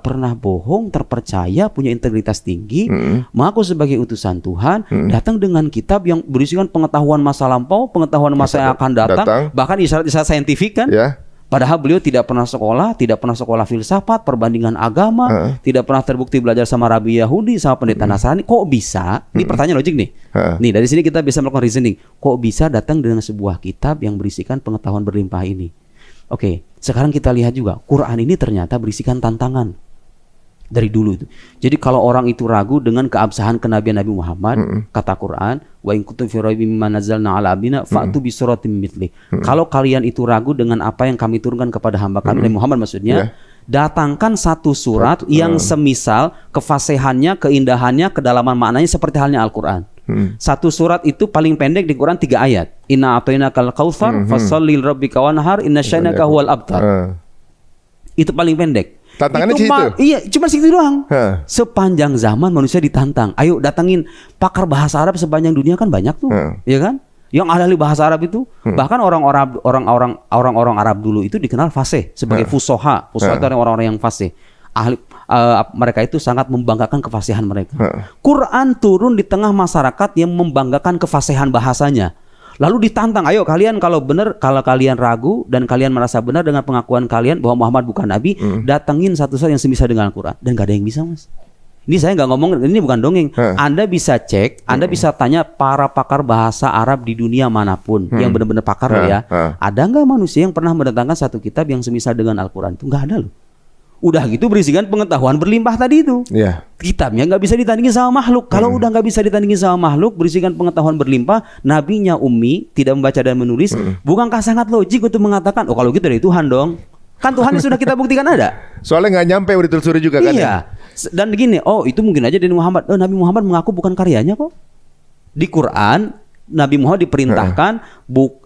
pernah bohong, terpercaya, punya integritas tinggi, mengaku sebagai utusan Tuhan, datang dengan kitab yang berisikan pengetahuan masa lampau, pengetahuan masa yang akan datang, bahkan isyarat-isyarat saintifik kan. Padahal beliau tidak pernah sekolah filsafat, perbandingan agama, tidak pernah terbukti belajar sama Rabi Yahudi, sama pendeta Nasrani. Kok bisa? Ini pertanyaan logik nih. Nih, dari sini kita bisa melakukan reasoning. Kok bisa datang dengan sebuah kitab yang berisikan pengetahuan berlimpah ini? Oke, sekarang kita lihat juga, Quran ini ternyata berisikan tantangan dari dulu itu. Jadi kalau orang itu ragu dengan keabsahan kenabian Nabi Muhammad, kata Quran, wa in kuntum fi raibin mimma nazzalna ala abdina fa'tu bi suratin mithli. Kalau kalian itu ragu dengan apa yang kami turunkan kepada hamba kami, Nabi Muhammad maksudnya, datangkan satu surat yang semisal kefasihannya, keindahannya, kedalaman maknanya seperti halnya Al-Quran. Satu surat itu paling pendek di Quran 3 ayat. Inna a'tainakal kautsar fasholli lirabbika wanhar inna syanaka huwal abtar. Itu paling pendek. Tantangannya itu iya, cuma segitu doang. Sepanjang zaman manusia ditantang. Ayo datangin pakar bahasa Arab sepanjang dunia kan banyak tuh, ya kan? Yang ahli bahasa Arab itu, bahkan orang-orang Arab dulu itu dikenal fasih sebagai fusoha. Fusoha itu orang-orang yang fasih. Mereka itu sangat membanggakan kefasihan mereka. Quran turun di tengah masyarakat yang membanggakan kefasihan bahasanya. Lalu ditantang, ayo kalian kalau kalian ragu dan kalian merasa benar dengan pengakuan kalian bahwa Muhammad bukan Nabi, datengin satu surat yang semisal dengan Al-Quran. Dan gak ada yang bisa, Mas. Ini saya nggak ngomong, ini bukan dongeng. Anda bisa cek, Anda bisa tanya para pakar bahasa Arab di dunia manapun yang benar-benar pakar ya. Ada nggak manusia yang pernah mendatangkan satu kitab yang semisal dengan Al-Quran? Itu nggak ada loh. Udah gitu berisikan pengetahuan berlimpah tadi itu. Kitabnya nggak bisa ditandingi sama makhluk. Kalau udah nggak bisa ditandingi sama makhluk, berisikan pengetahuan berlimpah, nabinya ummi, tidak membaca dan menulis, bukankah sangat logik untuk mengatakan, oh kalau gitu dari Tuhan dong? Kan Tuhan yang sudah kita buktikan ada. Soalnya nggak nyampe udah ditelusuri juga kan? Iya. Dan begini, oh itu mungkin aja dari Muhammad. Oh, Nabi Muhammad mengaku bukan karyanya kok. Di Quran, Nabi Muhammad diperintahkan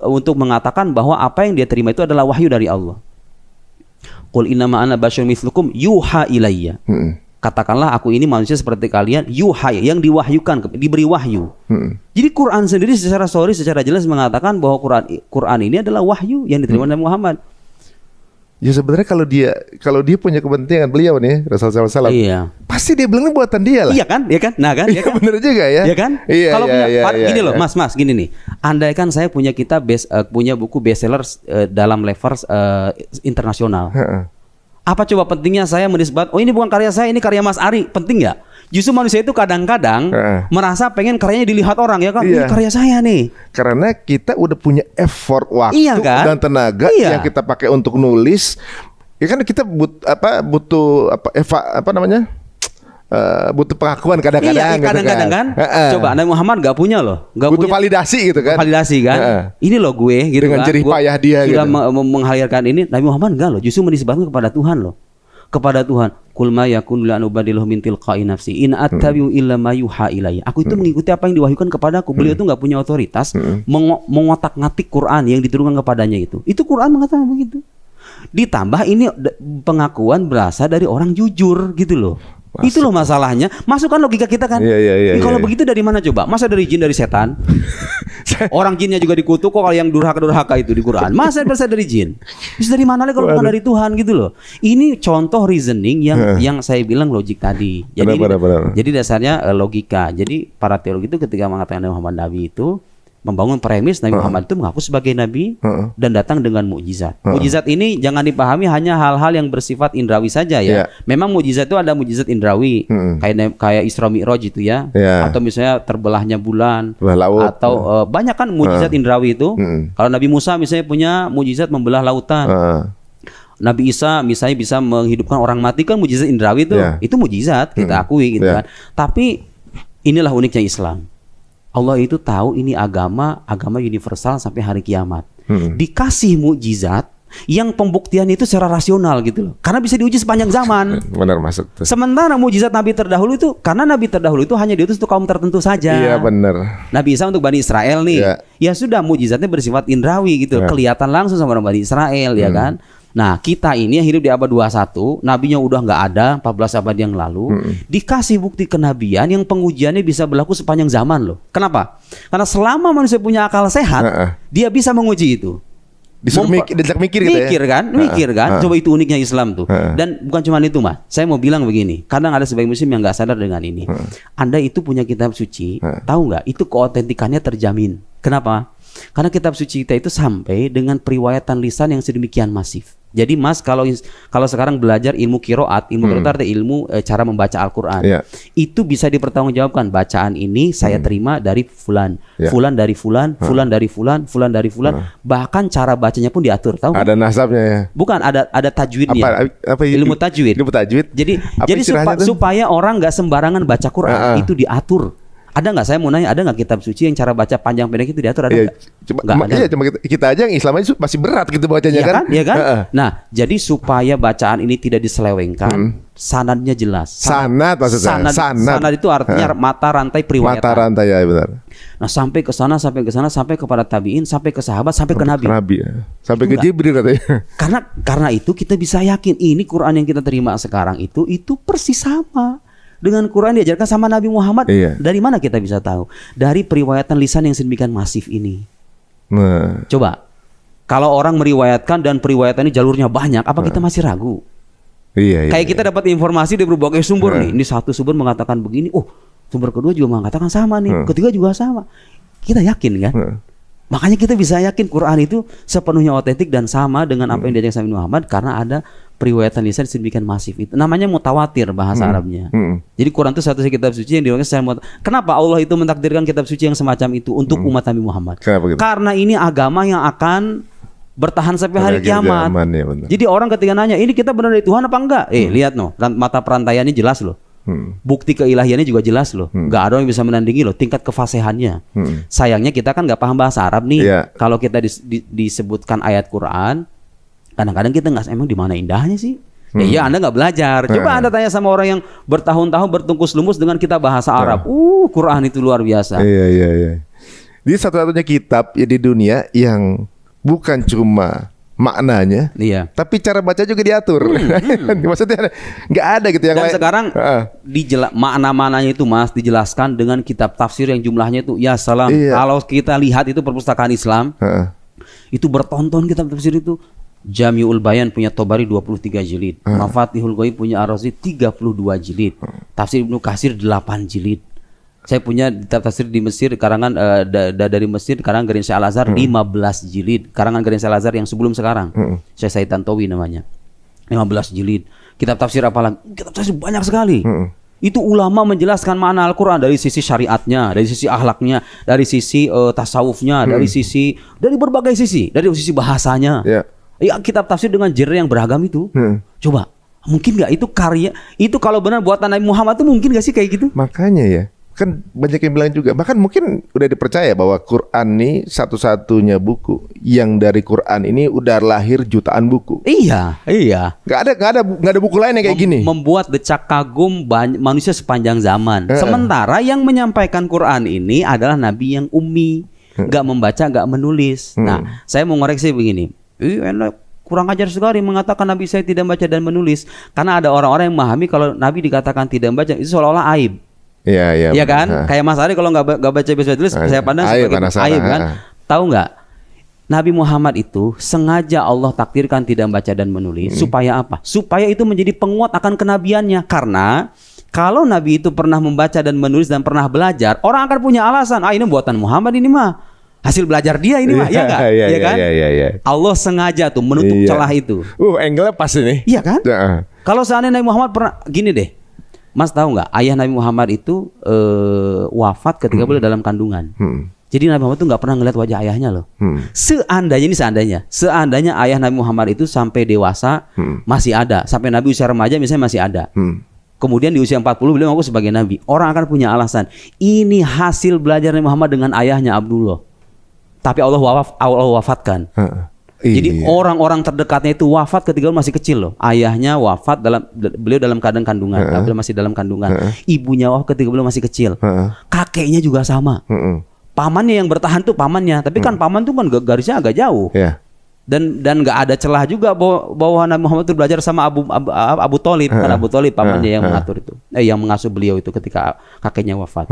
untuk mengatakan bahwa apa yang dia terima itu adalah wahyu dari Allah. Qul innama ana basyarun mithlukum yuha ilayya. Katakanlah aku ini manusia seperti kalian, yuha, yang diwahyukan, diberi wahyu. Jadi Quran sendiri secara jelas mengatakan bahwa Quran ini adalah wahyu yang diterima Nabi Muhammad. Ya sebenarnya kalau dia punya kepentingan beliau nih Rasulullah SAW, pasti dia bilangnya buatan dia lah. Iya kan, nah kan, iya kan? Bener juga ya. Iya kan? Kalau gini loh, Mas, gini nih. Andai kan saya punya punya buku bestseller dalam level internasional. Apa coba pentingnya saya menisbat, oh ini bukan karya saya, ini karya Mas Ari, penting nggak? Justru manusia itu kadang-kadang merasa pengen karyanya dilihat orang, ya kan? Ini karya saya nih. Karena kita udah punya effort waktu dan tenaga yang kita pakai untuk nulis. Ya kan kita butuh pengakuan kadang-kadang. Kadang-kadang kan. Coba Nabi Muhammad nggak punya loh. Butuh validasi gitu kan. Validasi kan. Ini loh gue gitu dengan kan. Jerih payah dia gitu. Menghadirkan ini. Nabi Muhammad enggak loh. Justru menisbatkan kepada Tuhan loh. Kepada Tuhan. Qul ma yakunu li an ubadilahu min tilqa'i nafsi in attabi'u illa ma yuha ilayya. Aku itu mengikuti apa yang diwahyukan kepadaku. Beliau itu enggak punya otoritas mengotak-ngatik Quran yang diturunkan kepadanya itu. Itu Quran mengatakan begitu. Ditambah ini pengakuan berasal dari orang jujur gitu loh. Itu loh masalahnya. Masukkan logika kita kan. Kalau begitu dari mana coba? Masa dari jin, dari setan? Orang jinnya juga dikutuk kok, kalau yang durhaka itu di Quran. Masa berasal dari jin? Bisa dari mana lagi kalau bukan dari Tuhan gitu loh. Ini contoh reasoning yang saya bilang logik tadi. Jadi jadi dasarnya logika. Jadi para teologi itu ketika mengatakan Nabi Muhammad Nabi itu membangun premis Nabi Muhammad itu mengaku sebagai Nabi dan datang dengan mukjizat. Mukjizat ini jangan dipahami hanya hal-hal yang bersifat indrawi saja ya. Memang mukjizat itu ada mukjizat indrawi, kayak Isra Mi'raj itu ya. Atau misalnya terbelahnya bulan, atau banyak kan mukjizat indrawi itu. Kalau Nabi Musa misalnya punya mukjizat membelah lautan. Nabi Isa misalnya bisa menghidupkan orang mati, kan mukjizat indrawi itu. Itu mukjizat, kita akui gitu kan. Tapi inilah uniknya Islam. Allah itu tahu ini agama universal sampai hari kiamat. Dikasih mukjizat yang pembuktian itu secara rasional gitu loh. Karena bisa diuji sepanjang zaman. Benar masuk tuh. Sementara mukjizat Nabi terdahulu itu, karena Nabi terdahulu itu hanya diutus untuk kaum tertentu saja. Iya benar. Nabi Isa untuk Bani Israel nih. Ya sudah, mukjizatnya bersifat indrawi gitu. Kelihatan langsung sama orang Bani Israel ya kan. Nah kita ini yang hidup di abad 21, nabinya udah nggak ada 14 abad yang lalu, dikasih bukti kenabian yang pengujiannya bisa berlaku sepanjang zaman loh. Kenapa? Karena selama manusia punya akal sehat, dia bisa menguji itu. Disuruh mikir gitu ya. Mikir kan. Coba itu uniknya Islam tuh. Dan bukan cuma itu, Mas. Saya mau bilang begini. Kadang ada sebagian muslim yang nggak sadar dengan ini. Anda itu punya kitab suci, tahu nggak? Itu keautentikannya terjamin. Kenapa? Karena kitab suci kita itu sampai dengan periwayatan lisan yang sedemikian masif. Jadi Mas, kalau sekarang belajar ilmu qiraat, artinya ilmu cara membaca Al-Qur'an. Itu bisa dipertanggungjawabkan. Bacaan ini saya terima dari fulan, fulan dari fulan, fulan dari fulan, fulan dari fulan. Bahkan cara bacanya pun diatur, tahu? Ada nasabnya ya. Bukan, ada tajwidnya. Apa ilmu tajwid. Ilmu tajwid. Jadi supaya orang nggak sembarangan baca Quran, itu diatur. Ada nggak, saya mau nanya, ada nggak kitab suci yang cara baca panjang pendek itu diatur? Ada nggak? Iya, cuma kita aja yang Islam aja masih berat gitu bacanya kan? Iya kan? Nah, jadi supaya bacaan ini tidak diselewengkan, sanadnya jelas. Sanad maksudnya. Sanad itu artinya mata rantai periwayatan. Mata rantai, ya benar. Nah, sampai ke sana, sampai kepada tabiin, sampai ke sahabat, sampai ke Nabi. Sampai ke Jibril katanya. Karena itu kita bisa yakin ini Quran yang kita terima sekarang itu persis sama dengan Quran diajarkan sama Nabi Muhammad. Dari mana kita bisa tahu? Dari periwayatan lisan yang sedemikian masif ini. Coba, kalau orang meriwayatkan dan periwayatan ini jalurnya banyak, apa kita masih ragu? Kayak kita dapat informasi dari berbagai sumber nih. Ini satu sumber mengatakan begini, sumber kedua juga mengatakan sama nih, ketiga juga sama. Kita yakin kan? Makanya kita bisa yakin Quran itu sepenuhnya otentik dan sama dengan apa yang diajarkan Nabi Muhammad, karena ada periwayatan lisan sedemikian masif itu. Namanya mutawatir bahasa Arabnya. Jadi Quran itu satu kitab suci yang diwakilkan secara mutawatir. Kenapa Allah itu mentakdirkan kitab suci yang semacam itu untuk umat Nabi Muhammad? Karena ini agama yang akan bertahan sampai hari kiamat. Jadi orang ketika nanya, ini kita benar dari Tuhan apa enggak? Lihat mata perantaiannya jelas loh. Bukti keilahiannya juga jelas loh. Nggak ada yang bisa menandingi loh tingkat kefasihannya. Sayangnya kita kan nggak paham bahasa Arab nih. Kalau kita disebutkan ayat Quran, kadang-kadang kita nggak, emang di mana indahnya sih? Ya Anda nggak belajar. Coba Anda tanya sama orang yang bertahun-tahun bertungkus lumus dengan kitab bahasa Arab. Quran itu luar biasa. Iya. Jadi satu-satunya kitab ya di dunia yang bukan cuma maknanya, tapi cara baca juga diatur. Maksudnya nggak ada gitu yang dan lain. Sekarang makna-maknanya itu Mas dijelaskan dengan kitab tafsir yang jumlahnya itu ya salam. Kalau kita lihat itu perpustakaan Islam, itu bertonton kitab tafsir itu. Jami'ul Bayan punya Tobari 23 jilid, Mafatihul Ghaib punya Ar-Razi 32 jilid, Tafsir Ibnu Katsir 8 jilid. Saya punya tafsir di Mesir karangan dari Mesir karangan Garin Syekh Al-Azhar 15 jilid, karangan Garin Syekh Al-Azhar yang sebelum sekarang. Syekh Said Tantowi namanya. 15 jilid. Kitab tafsir apalagi? Kitab tafsir banyak sekali. Itu ulama menjelaskan makna Al-Qur'an dari sisi syariatnya, dari sisi akhlaknya, dari sisi tasawufnya, dari berbagai sisi, dari sisi bahasanya. Ya, kitab tafsir dengan genre yang beragam itu. Coba, mungkin nggak itu karya? Itu kalau benar buatan Nabi Muhammad itu mungkin nggak sih kayak gitu? Makanya ya. Kan banyak yang bilang juga, bahkan mungkin udah dipercaya bahwa Quran ini satu-satunya buku yang dari Quran ini udah lahir jutaan buku. Iya. Gak ada buku lain yang kayak gini. Membuat decak kagum manusia sepanjang zaman. Sementara yang menyampaikan Quran ini adalah Nabi yang ummi, gak membaca, gak menulis. Nah, saya mau ngoreksi begini. Kurang ajar sekali mengatakan Nabi saya tidak membaca dan menulis, karena ada orang-orang yang memahami kalau Nabi dikatakan tidak membaca itu seolah-olah aib. Iya kan? Kayak Mas Ari kalau nggak baca bisa tulis, saya pandang sebagai aib kan? Tahu nggak? Nabi Muhammad itu sengaja Allah takdirkan tidak membaca dan menulis supaya apa? Supaya itu menjadi penguat akan kenabiannya. Karena kalau Nabi itu pernah membaca dan menulis dan pernah belajar, orang akan punya alasan. Ini buatan Muhammad ini mah. Hasil belajar dia ini mah, ya enggak? Iya kan? Allah sengaja tuh menutup celah itu. Angle-nya pas ini. Iya kan? Kalau seandainya Nabi Muhammad pernah gini deh. Mas tahu nggak, ayah Nabi Muhammad itu wafat ketika beliau dalam kandungan. Jadi Nabi Muhammad itu nggak pernah ngeliat wajah ayahnya loh. Seandainya ayah Nabi Muhammad itu sampai dewasa masih ada, sampai Nabi usia remaja misalnya masih ada. Kemudian di usia 40 beliau mengaku sebagai Nabi. Orang akan punya alasan. Ini hasil belajar Nabi Muhammad dengan ayahnya Abdullah. Tapi Allah wafatkan. Jadi orang-orang terdekatnya itu wafat ketika beliau masih kecil loh. Ayahnya wafat beliau dalam keadaan kandungan, beliau masih dalam kandungan. Ibunya wafat ketika beliau masih kecil. Kakeknya juga sama. Pamannya yang bertahan tuh pamannya, tapi kan paman tuh kan garisnya agak jauh. Dan nggak ada celah juga bahwa Nabi Muhammad itu belajar sama Abu Thalib, kan Abu Thalib pamannya yang mengatur itu, yang mengasuh beliau itu ketika kakeknya wafat.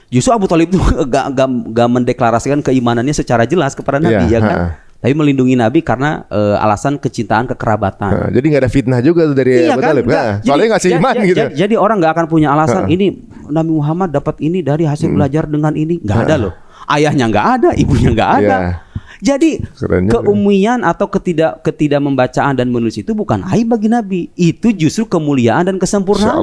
Justru Abu Thalib itu gak mendeklarasikan keimanannya secara jelas kepada Nabi, ya kan? Tapi melindungi Nabi karena alasan kecintaan kekerabatan. Nah, jadi nggak ada fitnah juga tuh dari Abu Thalib. Soalnya ngasih iman gitu. Jadi orang nggak akan punya alasan ini Nabi Muhammad dapat ini dari hasil belajar dengan ini. Nggak ada loh. Ayahnya nggak ada, ibunya nggak ada. Jadi keumian atau ketidakmembacaan dan menulis itu bukan aib bagi Nabi. Itu justru kemuliaan dan kesempurnaan.